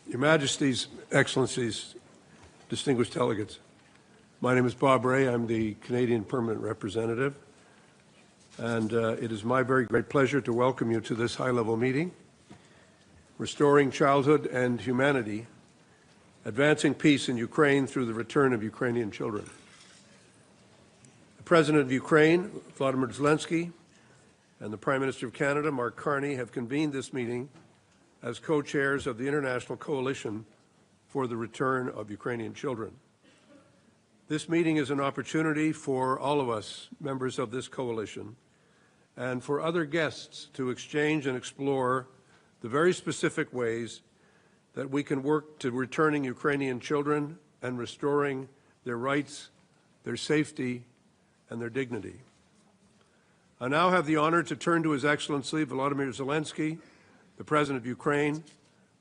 Your Majesties, Excellencies, distinguished delegates, my name is Bob Ray. I'm the Canadian Permanent Representative, and it is my very great pleasure to welcome you to this high-level meeting, Restoring Childhood and Humanity, Advancing Peace in Ukraine through the Return of Ukrainian Children. The President of Ukraine, Volodymyr Zelenskiy, and the Prime Minister of Canada, Mark Carney, have convened this meeting as co-chairs of the International Coalition for the Return of Ukrainian Children. This meeting is an opportunity for all of us, members of this coalition, and for other guests to exchange and explore the very specific ways that we can work to returning Ukrainian children and restoring their rights, their safety, and their dignity. I now have the honor to turn to His Excellency Volodymyr Zelenskiy, the President of Ukraine,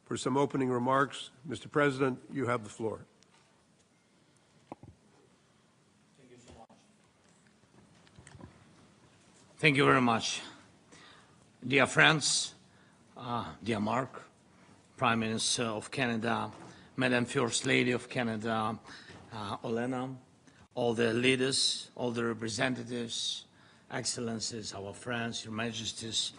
for some opening remarks. Mr. President, you have the floor. Thank you so much. Thank you very much. Dear friends, dear Mark, Prime Minister of Canada, Madam First Lady of Canada, Olena, all the leaders, all the representatives, Excellencies, our friends, Your Majesties,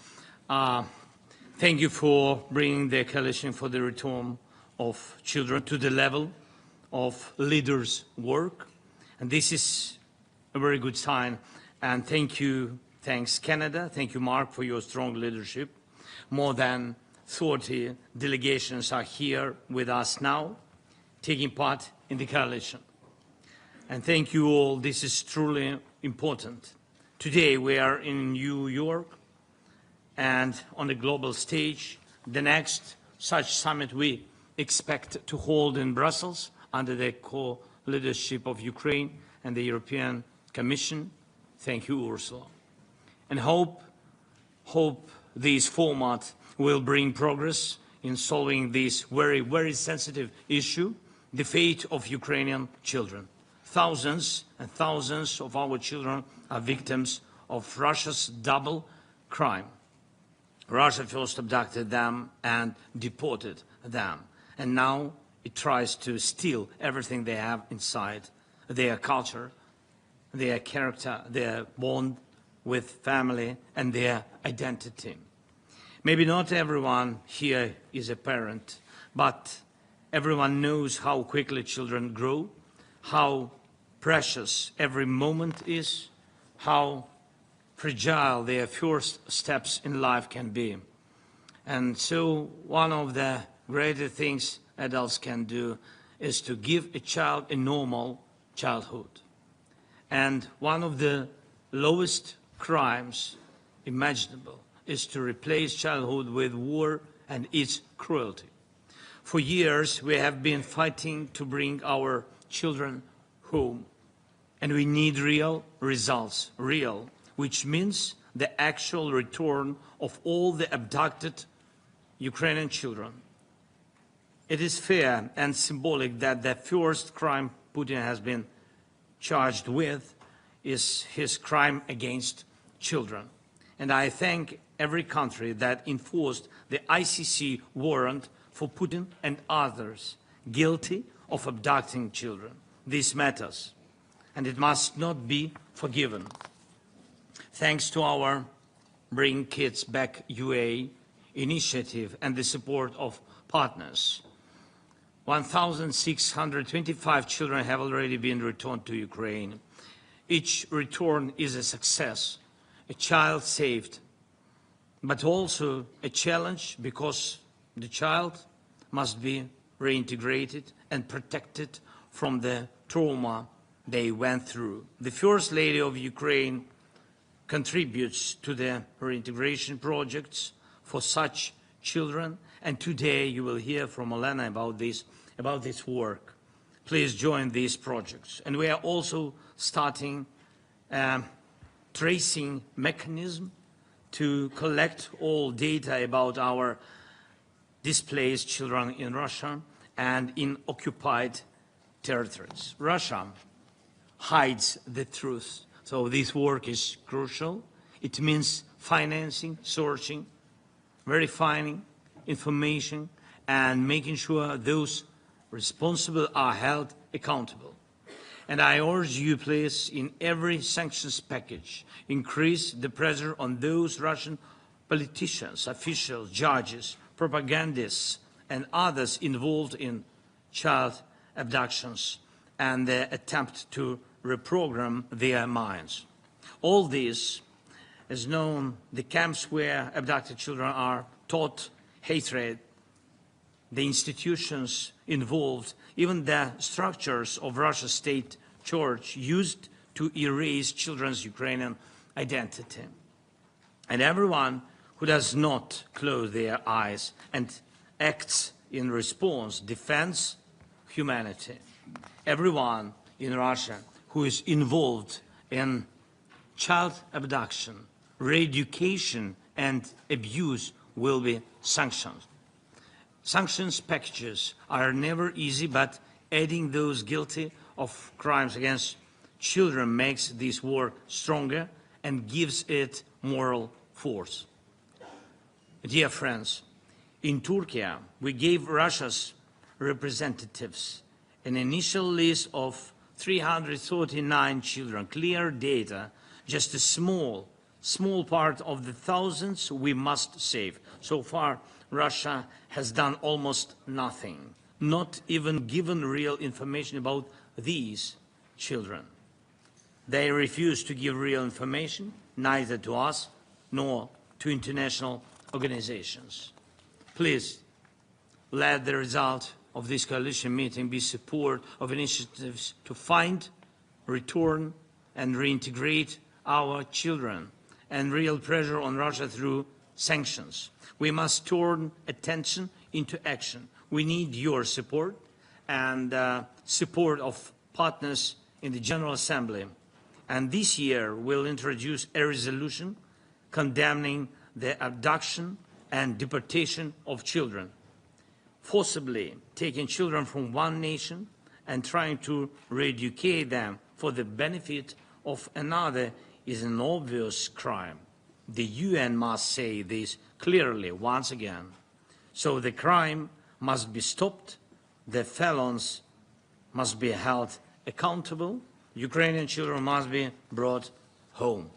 thank you for bringing the coalition for the return of children to the level of leaders' work. And this is a very good sign. And thanks Canada, thank you Mark for your strong leadership. More than 30 delegations are here with us now, taking part in the coalition. And thank you all, this is truly important. Today we are in New York, and on the global stage, the next such summit we expect to hold in Brussels under the co-leadership of Ukraine and the European Commission. Thank you, Ursula. And hope this format will bring progress in solving this very, very sensitive issue, the fate of Ukrainian children. Thousands and thousands of our children are victims of Russia's double crime. Russia first abducted them and deported them, and now it tries to steal everything they have inside, their culture, their character, their bond with family, and their identity. Maybe not everyone here is a parent, but everyone knows how quickly children grow, how precious every moment is, how fragile their first steps in life can be. And so one of the greatest things adults can do is to give a child a normal childhood. And one of the lowest crimes imaginable is to replace childhood with war and its cruelty. For years we have been fighting to bring our children home, and we need real results, which means the actual return of all the abducted Ukrainian children. It is fair and symbolic that the first crime Putin has been charged with is his crime against children. And I thank every country that enforced the ICC warrant for Putin and others guilty of abducting children. This matters, and it must not be forgiven. Thanks to our Bring Kids Back UA initiative and the support of partners, 1,625 children have already been returned to Ukraine. Each return is a success, a child saved, but also a challenge because the child must be reintegrated and protected from the trauma they went through. The First Lady of Ukraine contributes to the reintegration projects for such children, and today you will hear from Olena about this work. Please join these projects. And we are also starting a tracing mechanism to collect all data about our displaced children in Russia and in occupied territories. Russia hides the truth, so this work is crucial. It means financing, searching, verifying information, and making sure those responsible are held accountable. And I urge you, please, in every sanctions package, increase the pressure on those Russian politicians, officials, judges, propagandists, and others involved in child abductions and the attempt to reprogram their minds. All this is known, the camps where abducted children are taught hatred, the institutions involved, even the structures of Russia's state church used to erase children's Ukrainian identity. And everyone who does not close their eyes and acts in response defends humanity. Everyone in Russia who is involved in child abduction, re-education and abuse will be sanctioned. Sanctions packages are never easy, but adding those guilty of crimes against children makes this war stronger and gives it moral force. Dear friends, in Turkey, we gave Russia's representatives an initial list of 339 children, clear data, just a small part of the thousands we must save. So far, Russia has done almost nothing, not even given real information about these children. They refuse to give real information, neither to us nor to international organizations. Please, let the result of this coalition meeting be support of initiatives to find, return, and reintegrate our children, and real pressure on Russia through sanctions. We must turn attention into action. We need your support and support of partners in the General Assembly. And this year we'll introduce a resolution condemning the abduction and deportation of children. Forcibly taking children from one nation and trying to re-educate them for the benefit of another is an obvious crime. The UN must say this clearly once again. So the crime must be stopped, the felons must be held accountable, Ukrainian children must be brought home.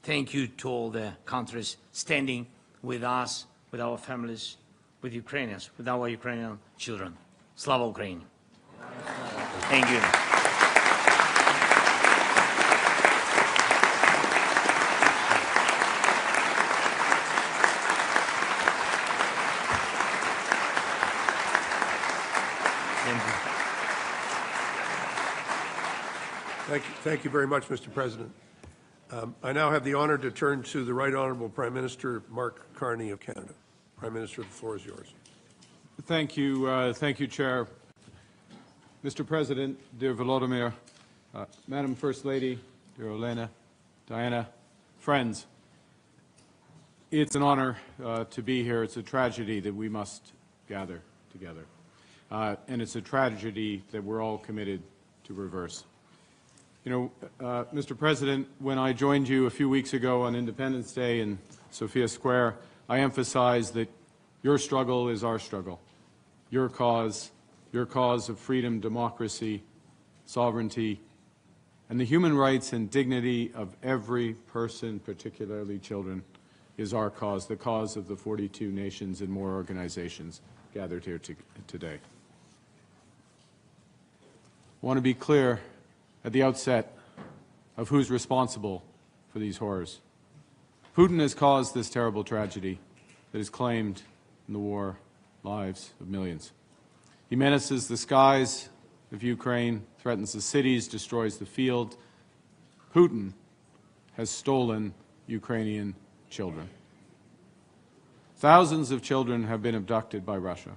Thank you to all the countries standing with us, with our families, with Ukrainians, with our Ukrainian children. Slava Ukraini. Thank you. Thank you very much, Mr. President. I now have the honor to turn to the Right Honourable Prime Minister Mark Carney of Canada. Prime Minister, the floor is yours. Thank you, Chair. Mr. President, dear Volodymyr, Madam First Lady, dear Olena, Diana, friends, it's an honor to be here. It's a tragedy that we must gather together. And it's a tragedy that we're all committed to reverse. You know, Mr. President, when I joined you a few weeks ago on Independence Day in Sofia Square, I emphasized that your struggle is our struggle. Your cause of freedom, democracy, sovereignty, and the human rights and dignity of every person, particularly children, is our cause, the cause of the 42 nations and more organizations gathered here today. I want to be clear at the outset of who's responsible for these horrors. Putin has caused this terrible tragedy that has claimed in the war lives of millions. He menaces the skies of Ukraine, threatens the cities, destroys the field. Putin has stolen Ukrainian children. Thousands of children have been abducted by Russia.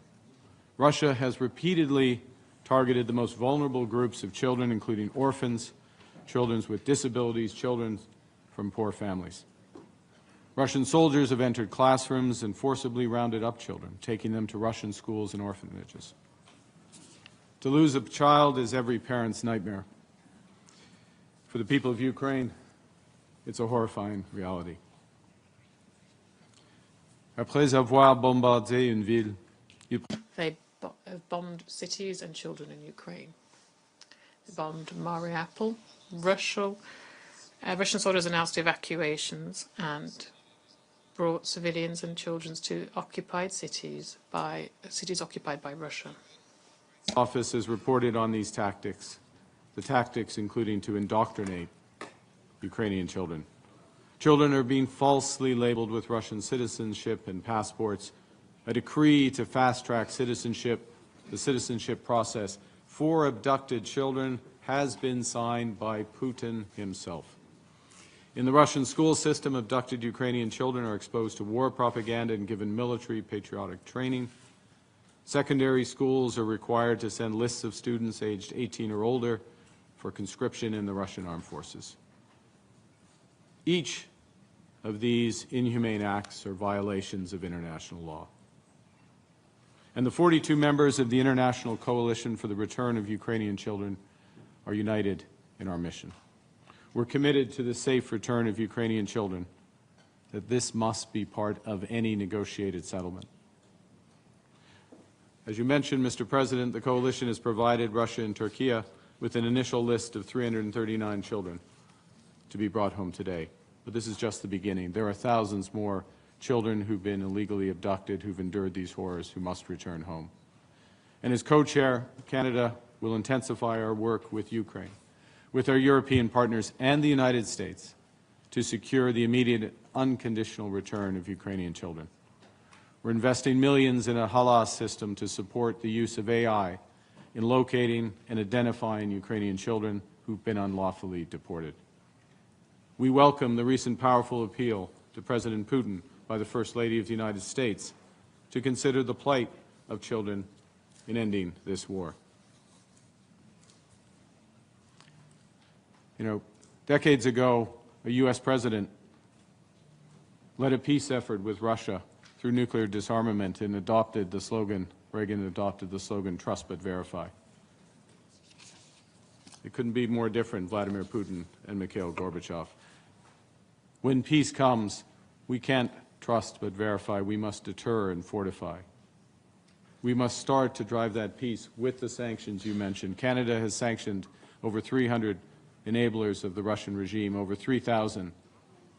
Russia has repeatedly targeted the most vulnerable groups of children, including orphans, children with disabilities, children from poor families. Russian soldiers have entered classrooms and forcibly rounded up children, taking them to Russian schools and orphanages. To lose a child is every parent's nightmare. For the people of Ukraine, it's a horrifying reality. Après avoir bombardé une ville, They bombed cities and children in Ukraine. They bombed Mariupol. Russian soldiers announced evacuations and brought civilians and children to occupied cities occupied by Russia. Office has reported on these tactics, the tactics including to indoctrinate Ukrainian children. Children are being falsely labeled with Russian citizenship and passports. A decree to fast-track citizenship, the citizenship process for abducted children, has been signed by Putin himself. In the Russian school system, abducted Ukrainian children are exposed to war propaganda and given military patriotic training. Secondary schools are required to send lists of students aged 18 or older for conscription in the Russian armed forces. Each of these inhumane acts are violations of international law. And the 42 members of the International Coalition for the Return of Ukrainian Children are united in our mission. We're committed to the safe return of Ukrainian children, that this must be part of any negotiated settlement. As you mentioned, Mr. President, the coalition has provided Russia and Turkey with an initial list of 339 children to be brought home today. But this is just the beginning. There are thousands more children who've been illegally abducted, who've endured these horrors, who must return home. And as co-chair, Canada will intensify our work with Ukraine, with our European partners and the United States, to secure the immediate unconditional return of Ukrainian children. We're investing millions in a HALAS system to support the use of AI in locating and identifying Ukrainian children who've been unlawfully deported. We welcome the recent powerful appeal to President Putin by the First Lady of the United States to consider the plight of children in ending this war. You know, decades ago, a U.S. president led a peace effort with Russia through nuclear disarmament and Reagan adopted the slogan, "Trust but verify." It couldn't be more different, Vladimir Putin and Mikhail Gorbachev. When peace comes, we can't trust but verify. We must deter and fortify. We must start to drive that peace with the sanctions you mentioned. Canada has sanctioned over 300 enablers of the Russian regime, over 3,000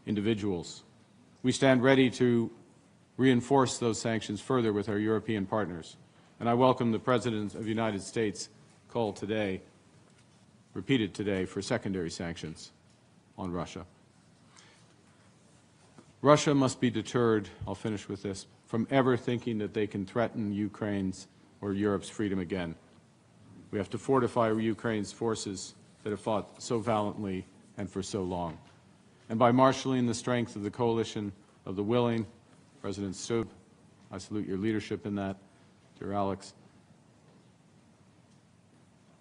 individuals. We stand ready to reinforce those sanctions further with our European partners. And I welcome the President of the United States' call today, repeated today, for secondary sanctions on Russia. Russia must be deterred, I'll finish with this, from ever thinking that they can threaten Ukraine's or Europe's freedom again. We have to fortify Ukraine's forces that have fought so valiantly and for so long. And by marshalling the strength of the coalition of the willing, President Stubb, I salute your leadership in that, dear Alex,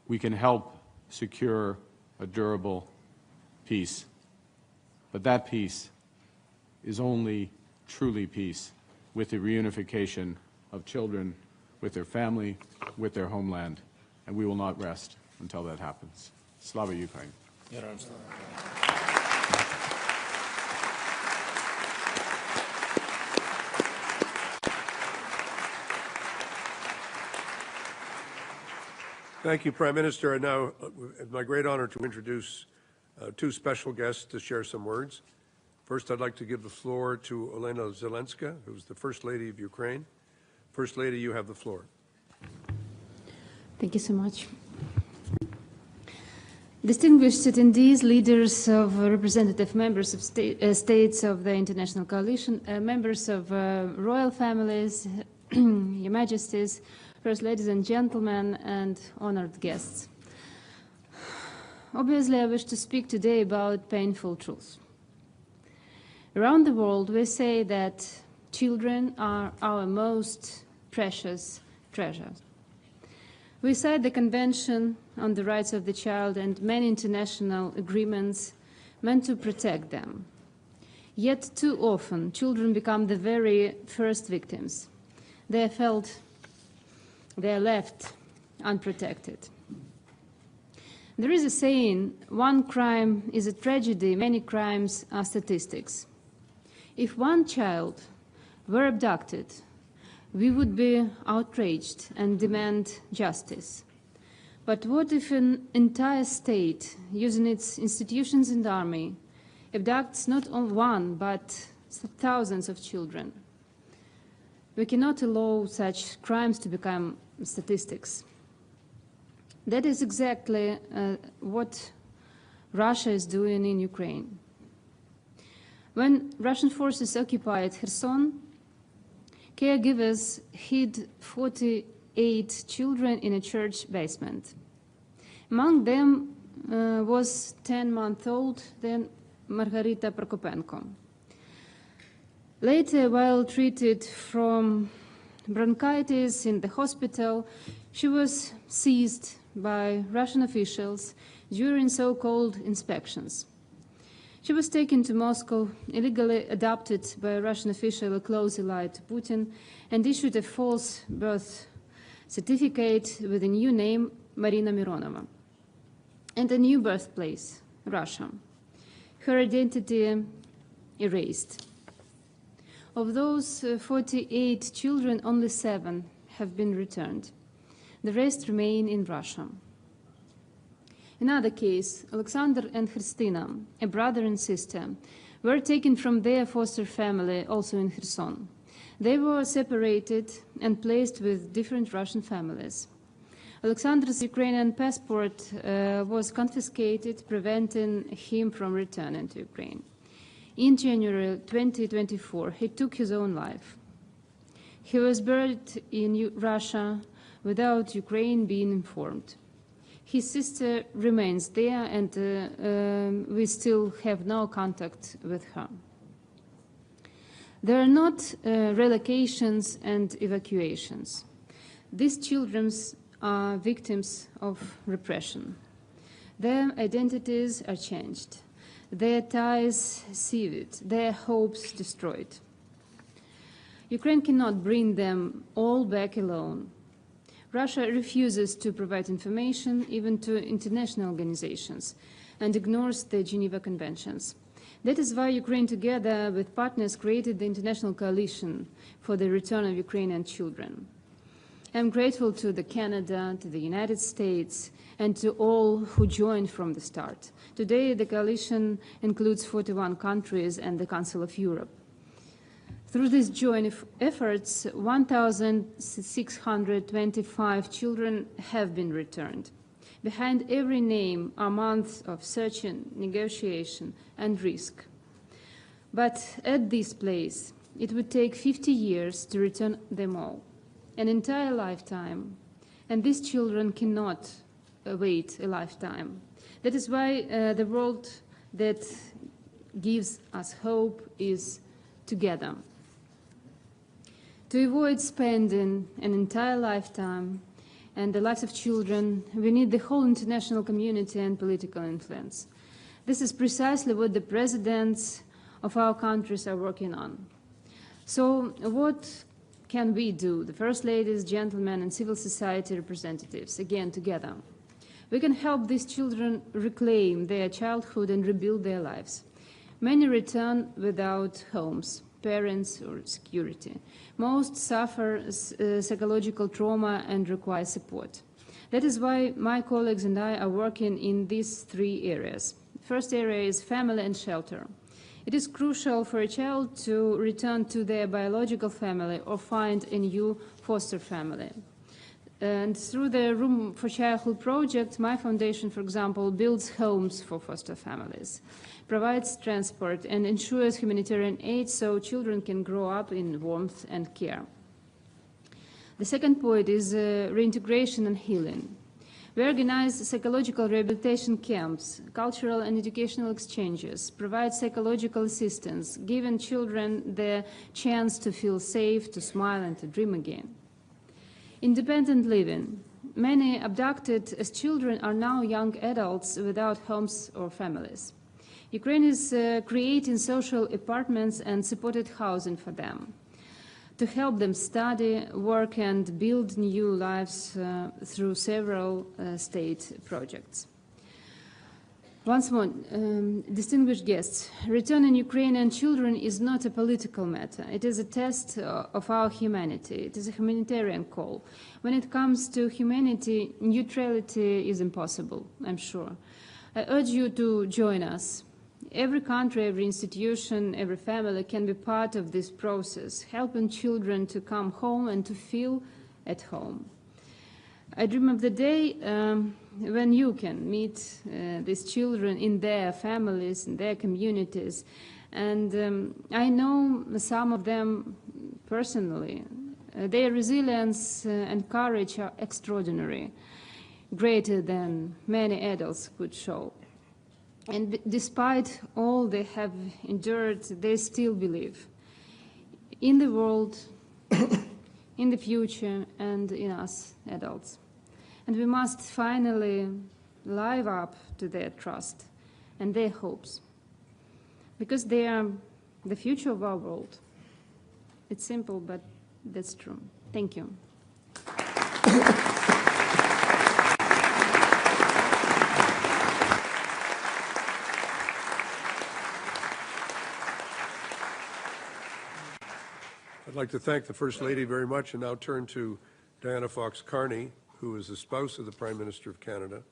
we can help secure a durable peace. But that peace is only truly peace with the reunification of children with their family, with their homeland, and we will not rest until that happens. Slava Ukraine. Thank you, Prime Minister. And now it's my great honor to introduce two special guests to share some words. First, I'd like to give the floor to Olena Zelenskiy, who's the First Lady of Ukraine. First Lady, you have the floor. Thank you so much. Distinguished attendees, leaders of representative members of states of the International Coalition, members of royal families, Your Majesties, First Ladies and Gentlemen, and honored guests. Obviously, I wish to speak today about painful truths. Around the world, we say that children are our most precious treasure. We cite the Convention on the Rights of the Child and many international agreements meant to protect them. Yet too often, children become the very first victims. They are left unprotected. There is a saying, one crime is a tragedy, many crimes are statistics. If one child were abducted, we would be outraged and demand justice. But what if an entire state, using its institutions and army, abducts not only one, but thousands of children? We cannot allow such crimes to become statistics. That is exactly what Russia is doing in Ukraine. When Russian forces occupied Kherson, caregivers hid 48 children in a church basement. Among them was 10-month-old then Margarita Prokopenko. Later, while treated from bronchitis in the hospital, she was seized by Russian officials during so-called inspections. She was taken to Moscow, illegally adopted by a Russian official closely allied to Putin, and issued a false birth certificate with a new name, Marina Mironova, and a new birthplace, Russia. Her identity erased. Of those 48 children, only 7 have been returned. The rest remain in Russia. Another case, Alexander and Christina, a brother and sister, were taken from their foster family, also in Kherson. They were separated and placed with different Russian families. Alexander's Ukrainian passport was confiscated, preventing him from returning to Ukraine. In January 2024, he took his own life. He was buried in Russia without Ukraine being informed. His sister remains there, and we still have no contact with her. There are not relocations and evacuations. These children are victims of repression. Their identities are changed, their ties severed, their hopes destroyed. Ukraine cannot bring them all back alone. Russia refuses to provide information even to international organizations and ignores the Geneva Conventions. That is why Ukraine, together with partners, created the International Coalition for the Return of Ukrainian Children. I'm grateful to Canada, to the United States, and to all who joined from the start. Today, the coalition includes 41 countries and the Council of Europe. Through these joint efforts, 1,625 children have been returned. Behind every name are months of searching, negotiation, and risk. But at this place, it would take 50 years to return them all, an entire lifetime. And these children cannot wait a lifetime. That is why the world that gives us hope is together. To avoid spending an entire lifetime and the lives of children, we need the whole international community and political influence. This is precisely what the presidents of our countries are working on. So what can we do, the first ladies, gentlemen, and civil society representatives, again together? We can help these children reclaim their childhood and rebuild their lives. Many return without homes, parents, or security. Most suffer psychological trauma and require support. That is why my colleagues and I are working in these 3 areas. The first area is family and shelter. It is crucial for a child to return to their biological family or find a new foster family. And through the Room for Childhood project, my foundation, for example, builds homes for foster families, provides transport, and ensures humanitarian aid so children can grow up in warmth and care. The second point is reintegration and healing. We organize psychological rehabilitation camps, cultural and educational exchanges, provide psychological assistance, giving children the chance to feel safe, to smile, and to dream again. Independent living. Many abducted as children are now young adults without homes or families. Ukraine is creating social apartments and supported housing for them to help them study, work, and build new lives through several state projects. Once more, distinguished guests, returning Ukrainian children is not a political matter. It is a test of our humanity. It is a humanitarian call. When it comes to humanity, neutrality is impossible, I'm sure. I urge you to join us. Every country, every institution, every family can be part of this process, helping children to come home and to feel at home. I dream of the day when you can meet these children in their families, in their communities. And I know some of them personally. Their resilience and courage are extraordinary, greater than many adults could show. And despite all they have endured, they still believe in the world, in the future, and in us adults. And we must finally live up to their trust and their hopes, because they are the future of our world. It's simple, but that's true. Thank you. I'd like to thank the First Lady very much and now turn to Diana Fox Carney, who is the spouse of the Prime Minister of Canada.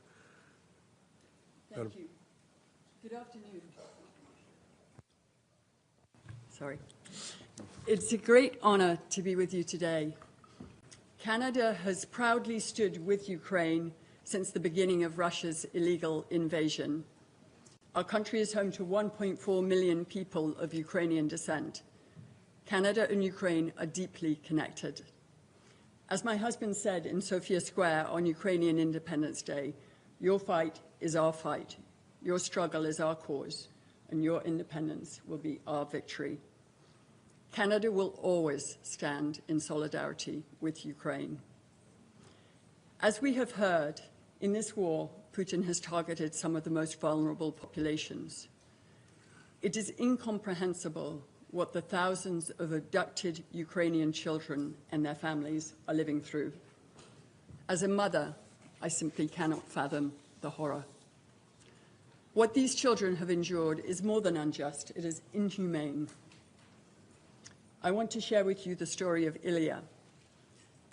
Thank you. Good afternoon. Sorry. It's a great honor to be with you today. Canada has proudly stood with Ukraine since the beginning of Russia's illegal invasion. Our country is home to 1.4 million people of Ukrainian descent. Canada and Ukraine are deeply connected. As my husband said in Sofia Square on Ukrainian Independence Day, your fight is our fight, your struggle is our cause, and your independence will be our victory. Canada will always stand in solidarity with Ukraine. As we have heard, in this war, Putin has targeted some of the most vulnerable populations. It is incomprehensible what the thousands of abducted Ukrainian children and their families are living through. As a mother, I simply cannot fathom the horror. What these children have endured is more than unjust, it is inhumane. I want to share with you the story of Ilya.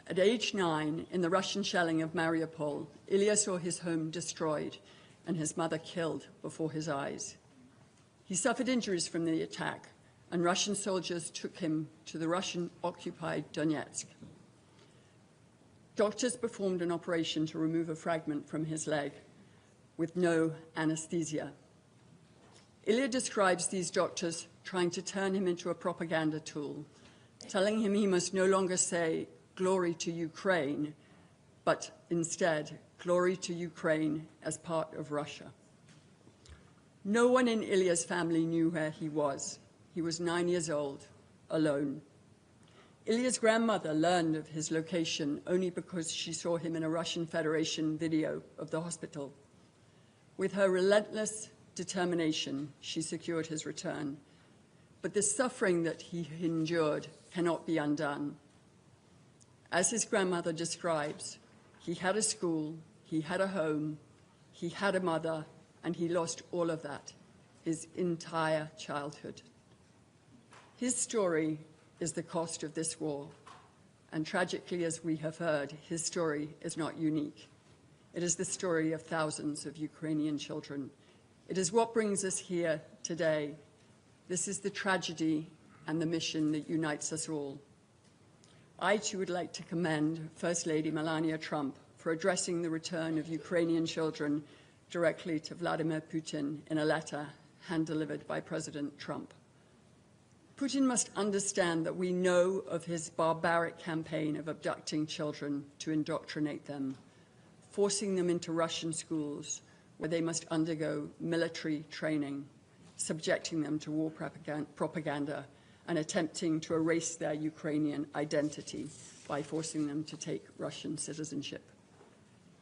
At age 9, in the Russian shelling of Mariupol, Ilya saw his home destroyed and his mother killed before his eyes. He suffered injuries from the attack, and Russian soldiers took him to the Russian-occupied Donetsk. Doctors performed an operation to remove a fragment from his leg with no anesthesia. Ilya describes these doctors trying to turn him into a propaganda tool, telling him he must no longer say, "Glory to Ukraine," but instead, "Glory to Ukraine as part of Russia." No one in Ilya's family knew where he was. He was 9 years old, alone. Ilya's grandmother learned of his location only because she saw him in a Russian Federation video of the hospital. With her relentless determination, she secured his return. But the suffering that he endured cannot be undone. As his grandmother describes, he had a school, he had a home, he had a mother, and he lost all of that, his entire childhood. His story is the cost of this war, and tragically, as we have heard, his story is not unique. It is the story of thousands of Ukrainian children. It is what brings us here today. This is the tragedy and the mission that unites us all. I too would like to commend First Lady Melania Trump for addressing the return of Ukrainian children directly to Vladimir Putin in a letter hand-delivered by President Trump. Putin must understand that we know of his barbaric campaign of abducting children to indoctrinate them, forcing them into Russian schools where they must undergo military training, subjecting them to war propaganda, and attempting to erase their Ukrainian identity by forcing them to take Russian citizenship.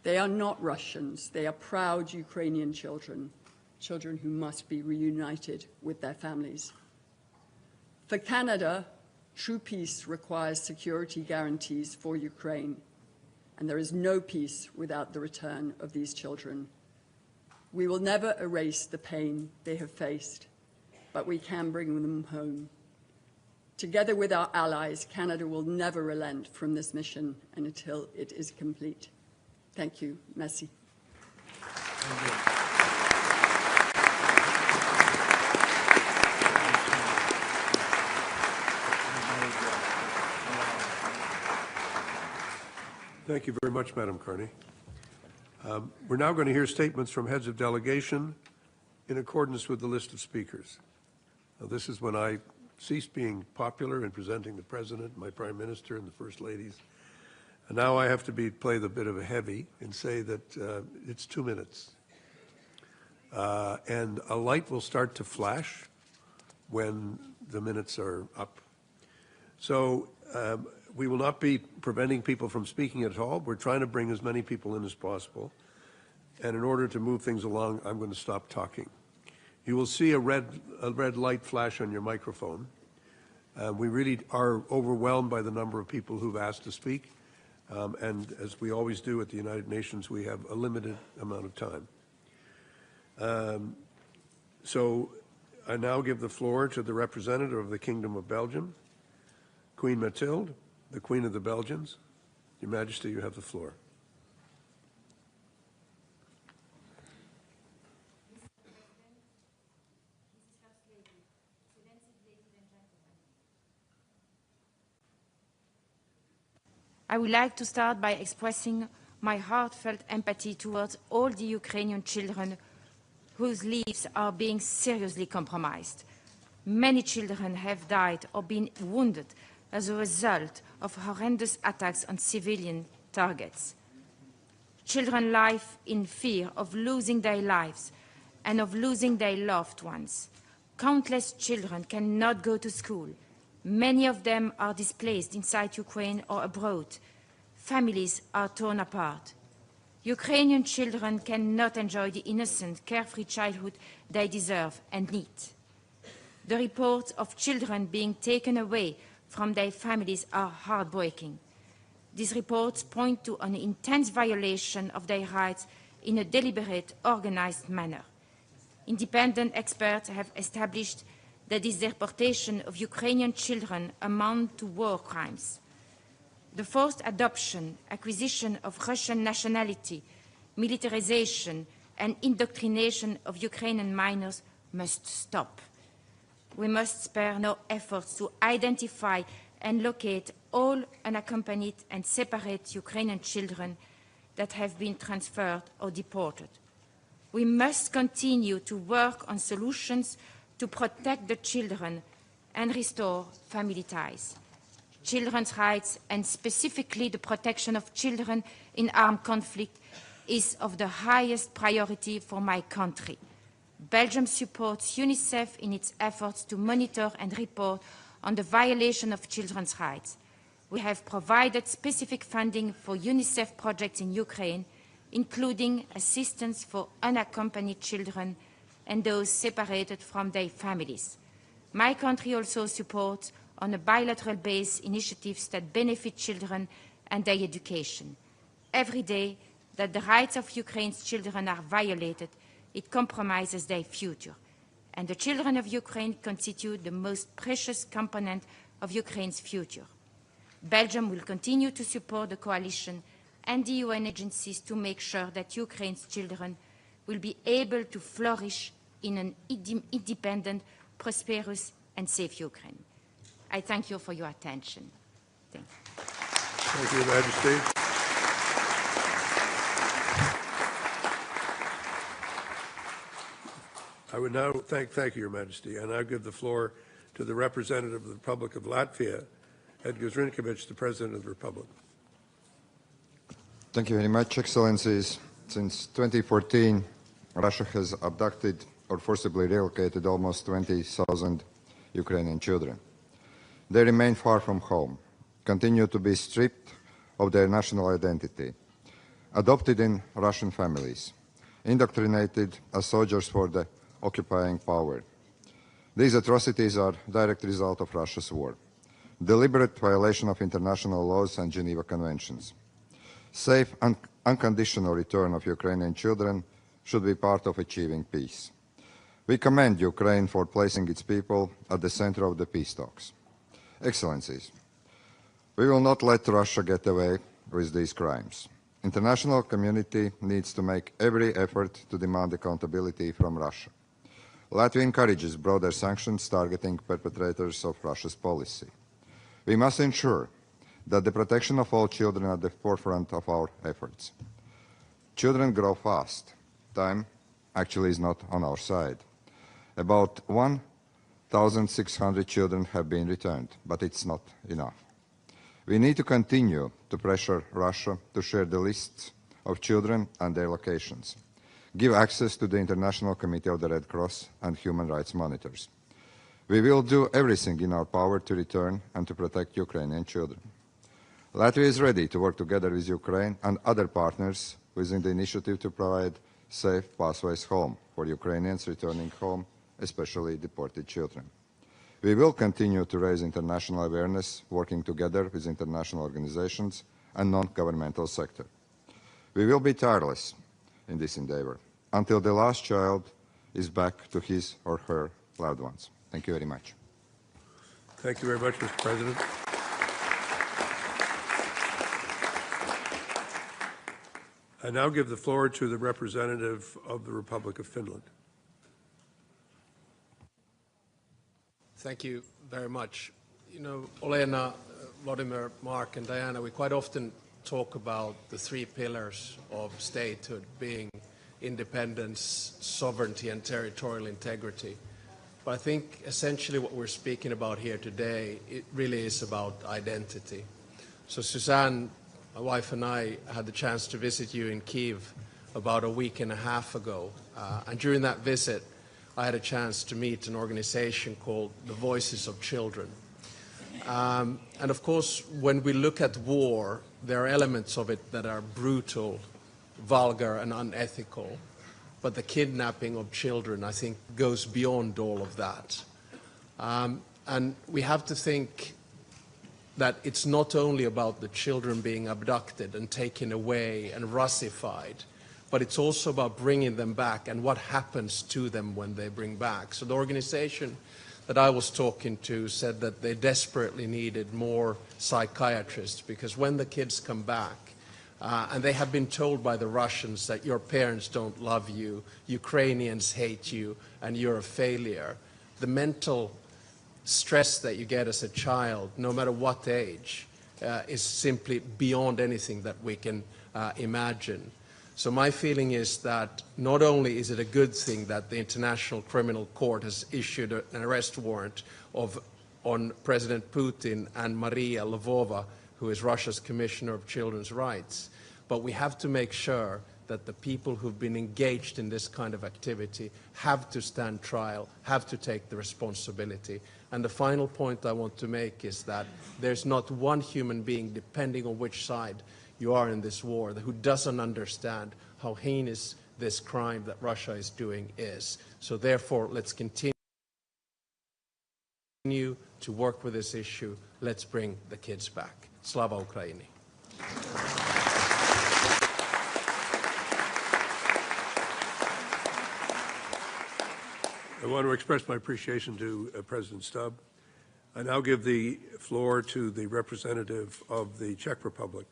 They are not Russians. They are proud Ukrainian children, children who must be reunited with their families. For Canada, true peace requires security guarantees for Ukraine, and there is no peace without the return of these children. We will never erase the pain they have faced, but we can bring them home. Together with our allies, Canada will never relent from this mission until it is complete. Thank you. Merci. Thank you very much, Madam Carney. We're now going to hear statements from heads of delegation in accordance with the list of speakers. Now, this is when I ceased being popular in presenting the President, my Prime Minister, and the First Ladies. And now I have to play the bit of a heavy and say that it's 2 minutes. And a light will start to flash when the minutes are up. So we will not be preventing people from speaking at all. We're trying to bring as many people in as possible. And in order to move things along, I'm going to stop talking. You will see a red light flash on your microphone. We really are overwhelmed by the number of people who've asked to speak. And as we always do at the United Nations, we have a limited amount of time. So I now give the floor to the representative of the Kingdom of Belgium, Queen Mathilde, the Queen of the Belgians. Your Majesty, you have the floor. I would like to start by expressing my heartfelt empathy towards all the Ukrainian children whose lives are being seriously compromised. Many children have died or been wounded as a result of horrendous attacks on civilian targets. Children live in fear of losing their lives and of losing their loved ones. Countless children cannot go to school. Many of them are displaced inside Ukraine or abroad. Families are torn apart. Ukrainian children cannot enjoy the innocent, carefree childhood they deserve and need. The reports of children being taken away from their families are heartbreaking. These reports point to an intense violation of their rights in a deliberate, organized manner. Independent experts have established that this deportation of Ukrainian children amount to war crimes. The forced adoption, acquisition of Russian nationality, militarization, and indoctrination of Ukrainian minors must stop. We must spare no efforts to identify and locate all unaccompanied and separate Ukrainian children that have been transferred or deported. We must continue to work on solutions to protect the children and restore family ties. Children's rights, and specifically the protection of children in armed conflict, is of the highest priority for my country. Belgium supports UNICEF in its efforts to monitor and report on the violation of children's rights. We have provided specific funding for UNICEF projects in Ukraine, including assistance for unaccompanied children and those separated from their families. My country also supports on a bilateral basis initiatives that benefit children and their education. Every day that the rights of Ukraine's children are violated, it compromises their future. And the children of Ukraine constitute the most precious component of Ukraine's future. Belgium will continue to support the coalition and the UN agencies to make sure that Ukraine's children will be able to flourish in an independent, prosperous, and safe Ukraine. I thank you for your attention. Thank you. Thank you, Your Majesty. I would now thank you, Your Majesty, and I give the floor to the representative of the Republic of Latvia, Edgars Rinkēvičs, the President of the Republic. Thank you very much, Excellencies. Since 2014, Russia has abducted or forcibly relocated almost 20,000 Ukrainian children. They remain far from home, continue to be stripped of their national identity, adopted in Russian families, indoctrinated as soldiers for the occupying power. These atrocities are a direct result of Russia's war, deliberate violation of international laws and Geneva Conventions. Safe and unconditional return of Ukrainian children should be part of achieving peace. We commend Ukraine for placing its people at the center of the peace talks. Excellencies, we will not let Russia get away with these crimes. International community needs to make every effort to demand accountability from Russia. Latvia encourages broader sanctions targeting perpetrators of Russia's policy. We must ensure that the protection of all children are at the forefront of our efforts. Children grow fast. Time actually is not on our side. About 1,600 children have been returned, but it's not enough. We need to continue to pressure Russia to share the lists of children and their locations, give access to the International Committee of the Red Cross and human rights monitors. We will do everything in our power to return and to protect Ukrainian children. Latvia is ready to work together with Ukraine and other partners within the initiative to provide safe pathways home for Ukrainians returning home, especially deported children. We will continue to raise international awareness, working together with international organizations and non-governmental sector. We will be tireless in this endeavor until the last child is back to his or her loved ones. Thank you very much. Thank you very much, Mr. President. I now give the floor to the representative of the Republic of Finland. Thank you very much. You know, Olena, Volodymyr, Mark, and Diana, we quite often talk about the three pillars of statehood being independence, sovereignty, and territorial integrity. But I think essentially what we're speaking about here today, it really is about identity. So Suzanne, my wife, and I had the chance to visit you in Kyiv about a week and a half ago. And during that visit, I had a chance to meet an organization called the Voices of Children. And of course, when we look at war, there are elements of it that are brutal, vulgar, and unethical. But the kidnapping of children, I think, goes beyond all of that. And we have to think that it's not only about the children being abducted and taken away and Russified, but it's also about bringing them back and what happens to them when they bring back. So the organization that I was talking to said that they desperately needed more psychiatrists because when the kids come back, and they have been told by the Russians that your parents don't love you, Ukrainians hate you, and you're a failure, the mental stress that you get as a child, no matter what age, is simply beyond anything that we can imagine. So my feeling is that not only is it a good thing that the International Criminal Court has issued an arrest warrant on President Putin and Maria Lvova, who is Russia's Commissioner of Children's Rights, but we have to make sure that the people who've been engaged in this kind of activity have to stand trial, have to take the responsibility. And the final point I want to make is that there's not one human being, depending on which side you are in this war, who doesn't understand how heinous this crime that Russia is doing is. So therefore, let's continue to work with this issue. Let's bring the kids back. Slava Ukraini. I want to express my appreciation to President Stubb. I now give the floor to the representative of the Czech Republic,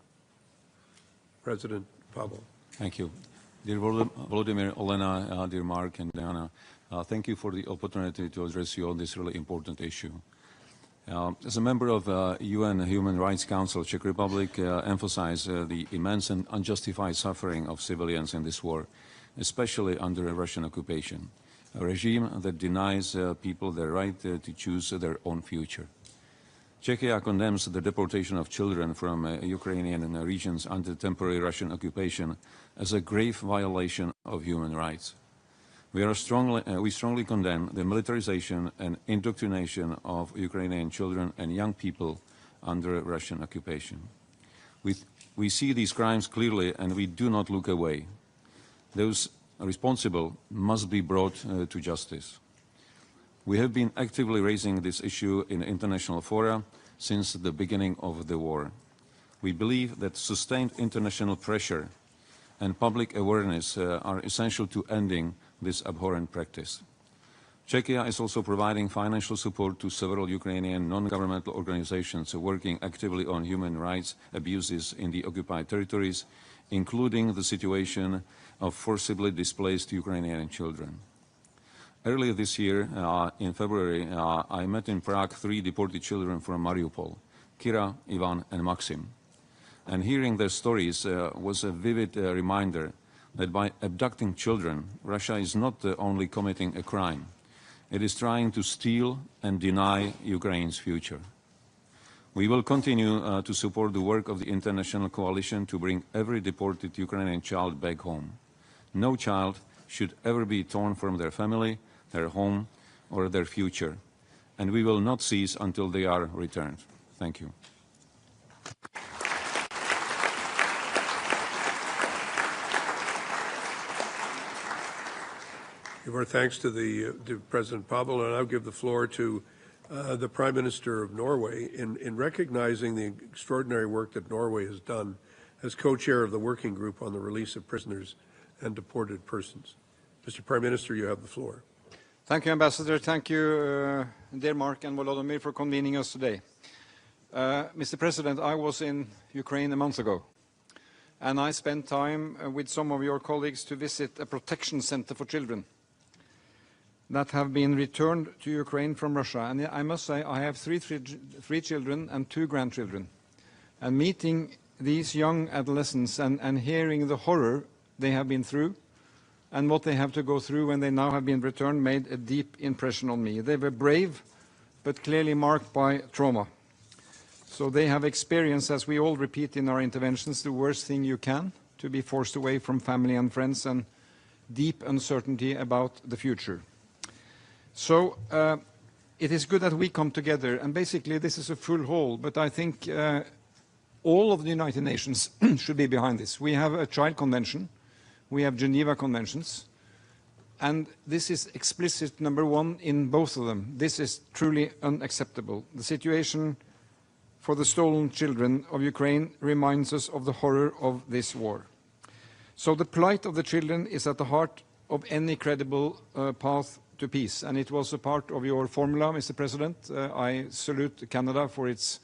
President Pavel. Thank you. Dear Volodymyr, Olena, dear Mark and Diana, thank you for the opportunity to address you on this really important issue. As a member of UN Human Rights Council, Czech Republic emphasizes the immense and unjustified suffering of civilians in this war, especially under a Russian occupation, a regime that denies people their right to choose their own future. Czechia condemns the deportation of children from Ukrainian regions under temporary Russian occupation as a grave violation of human rights. We strongly condemn the militarization and indoctrination of Ukrainian children and young people under Russian occupation. We see these crimes clearly and we do not look away. Those responsible must be brought to justice. We have been actively raising this issue in international fora since the beginning of the war. We believe that sustained international pressure and public awareness are essential to ending this abhorrent practice. Czechia is also providing financial support to several Ukrainian non-governmental organizations working actively on human rights abuses in the occupied territories, including the situation of forcibly displaced Ukrainian children. Earlier this year, in February, I met in Prague 3 deported children from Mariupol, Kira, Ivan, and Maxim. And hearing their stories was a vivid reminder that by abducting children, Russia is not only committing a crime, it is trying to steal and deny Ukraine's future. We will continue to support the work of the international coalition to bring every deported Ukrainian child back home. No child should ever be torn from their family, their home, or their future, and we will not cease until they are returned. Thank you. Give our thanks to President Pavel, and I'll give the floor to the Prime Minister of Norway in recognizing the extraordinary work that Norway has done as co-chair of the working group on the release of prisoners and deported persons. Mr. Prime Minister, you have the floor. Thank you, Ambassador. Thank you, dear Mark and Volodymyr, for convening us today. Mr. President, I was in Ukraine a month ago, and I spent time with some of your colleagues to visit a protection center for children that have been returned to Ukraine from Russia. And I must say, I have three children and 2 grandchildren. And meeting these young adolescents and hearing the horror they have been through and what they have to go through when they now have been returned made a deep impression on me. They were brave, but clearly marked by trauma. So they have experienced, as we all repeat in our interventions, the worst thing you can, to be forced away from family and friends and deep uncertainty about the future. So it is good that we come together, and basically this is a full hall, but I think all of the United Nations should be behind this. We have a Child Convention, we have Geneva Conventions, and this is explicit number 1 in both of them. This is truly unacceptable. The situation for the stolen children of Ukraine reminds us of the horror of this war. So the plight of the children is at the heart of any credible path to peace, and it was a part of your formula, Mr. President. I salute Canada for its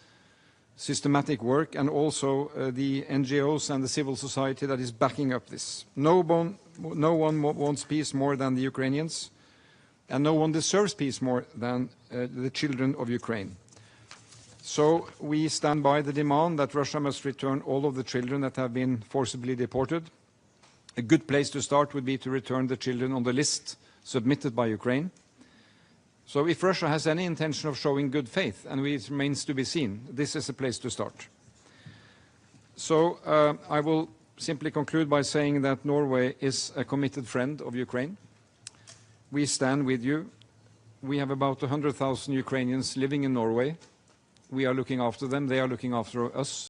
systematic work and also the NGOs and the civil society that is backing up this. No one wants peace more than the Ukrainians, and no one deserves peace more than the children of Ukraine. So we stand by the demand that Russia must return all of the children that have been forcibly deported. A good place to start would be to return the children on the list submitted by Ukraine. So if Russia has any intention of showing good faith, and it remains to be seen, this is a place to start. So I will simply conclude by saying that Norway is a committed friend of Ukraine. We stand with you. We have about 100,000 Ukrainians living in Norway. We are looking after them. They are looking after us.